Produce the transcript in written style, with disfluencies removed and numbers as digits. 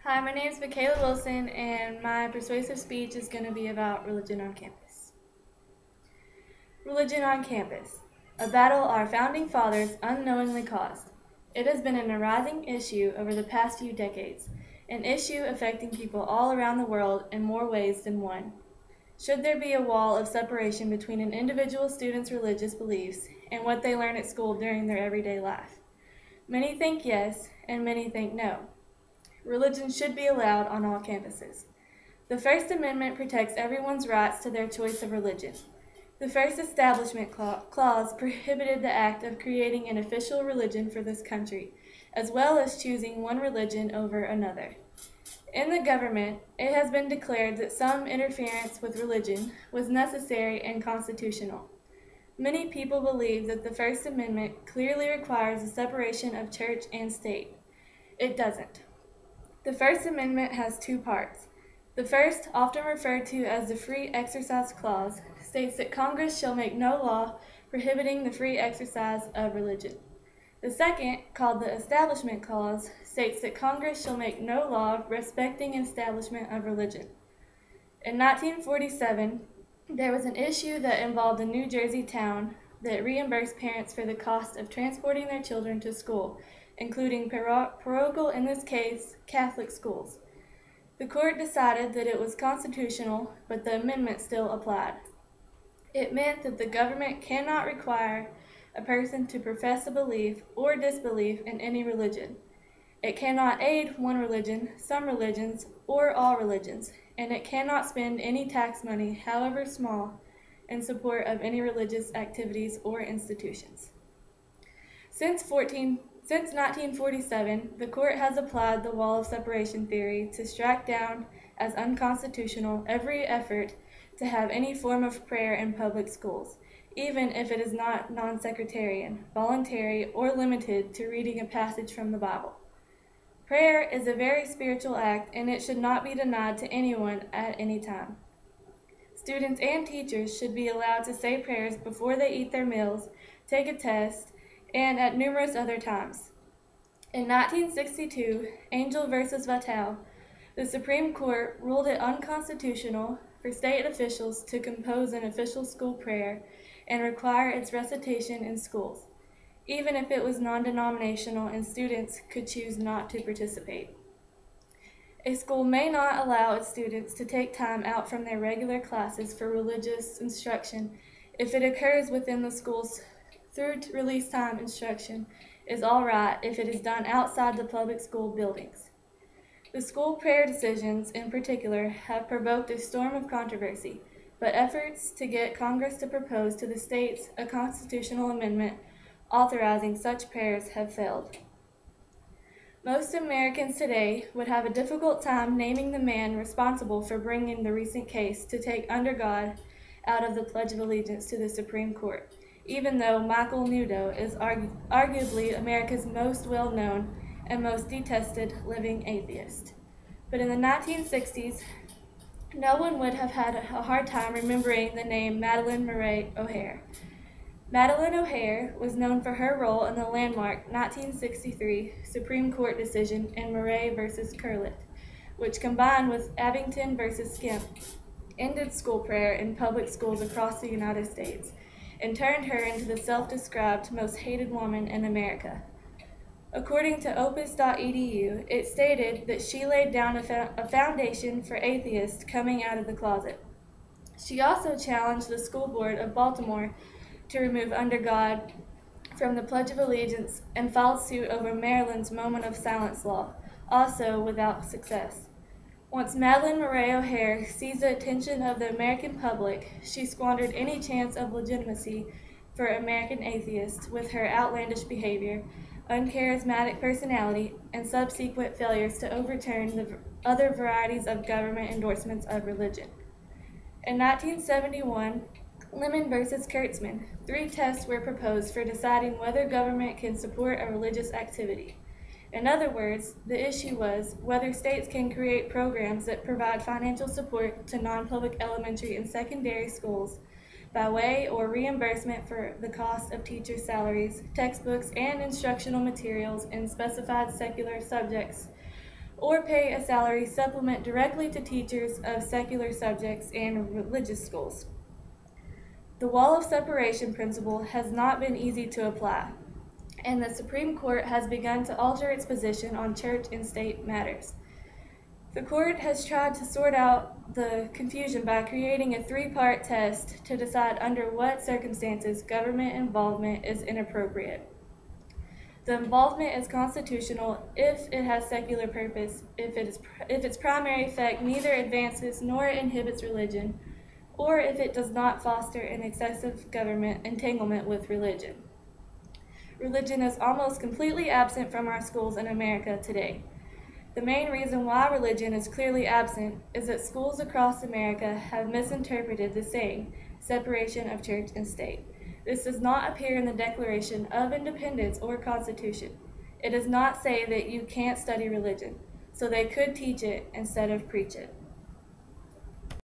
Hi, my name is Michaela Wilson, and my persuasive speech is going to be about religion on campus. Religion on campus, a battle our founding fathers unknowingly caused. It has been an arising issue over the past few decades, an issue affecting people all around the world in more ways than one. Should there be a wall of separation between an individual student's religious beliefs and what they learn at school during their everyday life? Many think yes, and many think no. Religion should be allowed on all campuses. The First Amendment protects everyone's rights to their choice of religion. The First Establishment Clause prohibited the act of creating an official religion for this country, as well as choosing one religion over another. In the government, it has been declared that some interference with religion was necessary and constitutional. Many people believe that the First Amendment clearly requires a separation of church and state. It doesn't. The First Amendment has two parts. The first, often referred to as the Free Exercise Clause, states that Congress shall make no law prohibiting the free exercise of religion. The second, called the Establishment Clause, states that Congress shall make no law respecting establishment of religion. In 1947, there was an issue that involved a New Jersey town that reimbursed parents for the cost of transporting their children to school, including parochial, in this case, Catholic schools. The court decided that it was constitutional, but the amendment still applied. It meant that the government cannot require a person to profess a belief or disbelief in any religion. It cannot aid one religion, some religions, or all religions, and it cannot spend any tax money, however small, in support of any religious activities or institutions. Since 1947, the court has applied the wall of separation theory to strike down as unconstitutional every effort to have any form of prayer in public schools, even if it is not non-sectarian, voluntary, or limited to reading a passage from the Bible. Prayer is a very spiritual act, and it should not be denied to anyone at any time. Students and teachers should be allowed to say prayers before they eat their meals, take a test, and at numerous other times. In 1962, Angel v. Vitale, the Supreme Court ruled it unconstitutional for state officials to compose an official school prayer and require its recitation in schools, even if it was non-denominational and students could choose not to participate. A school may not allow its students to take time out from their regular classes for religious instruction if it occurs within the school's through release time instruction is all right if it is done outside the public school buildings. The school prayer decisions, in particular, have provoked a storm of controversy, but efforts to get Congress to propose to the states a constitutional amendment authorizing such prayers have failed. Most Americans today would have a difficult time naming the man responsible for bringing the recent case to take under God out of the Pledge of Allegiance to the Supreme Court, even though Michael Nudo is arguably America's most well-known and most detested living atheist. But in the 1960s, no one would have had a hard time remembering the name Madalyn Murray O'Hair. Madalyn O'Hair was known for her role in the landmark 1963 Supreme Court decision in Murray v. Curlett, which combined with Abington v. Skimp, ended school prayer in public schools across the United States and turned her into the self-described most hated woman in America. According to opus.edu, it stated that she laid down a foundation for atheists coming out of the closet. She also challenged the School Board of Baltimore to remove Under God from the Pledge of Allegiance and filed suit over Maryland's Moment of Silence law, also without success. Once Madalyn Murray O'Hair seized the attention of the American public, she squandered any chance of legitimacy for American atheists with her outlandish behavior, uncharismatic personality, and subsequent failures to overturn the other varieties of government endorsements of religion. In 1971, Lemon v. Kurtzman, 3 tests were proposed for deciding whether government can support a religious activity. In other words, the issue was whether states can create programs that provide financial support to non-public elementary and secondary schools by way or reimbursement for the cost of teacher salaries, textbooks, and instructional materials in specified secular subjects, or pay a salary supplement directly to teachers of secular subjects and religious schools. The wall of separation principle has not been easy to apply, and the Supreme Court has begun to alter its position on church and state matters. The court has tried to sort out the confusion by creating a three-part test to decide under what circumstances government involvement is inappropriate. The involvement is constitutional if it has secular purpose, if its primary effect neither advances nor inhibits religion, or if it does not foster an excessive government entanglement with religion. Religion is almost completely absent from our schools in America today. The main reason why religion is clearly absent is that schools across America have misinterpreted the saying, separation of church and state. This does not appear in the Declaration of Independence or Constitution. It does not say that you can't study religion, so they could teach it instead of preach it.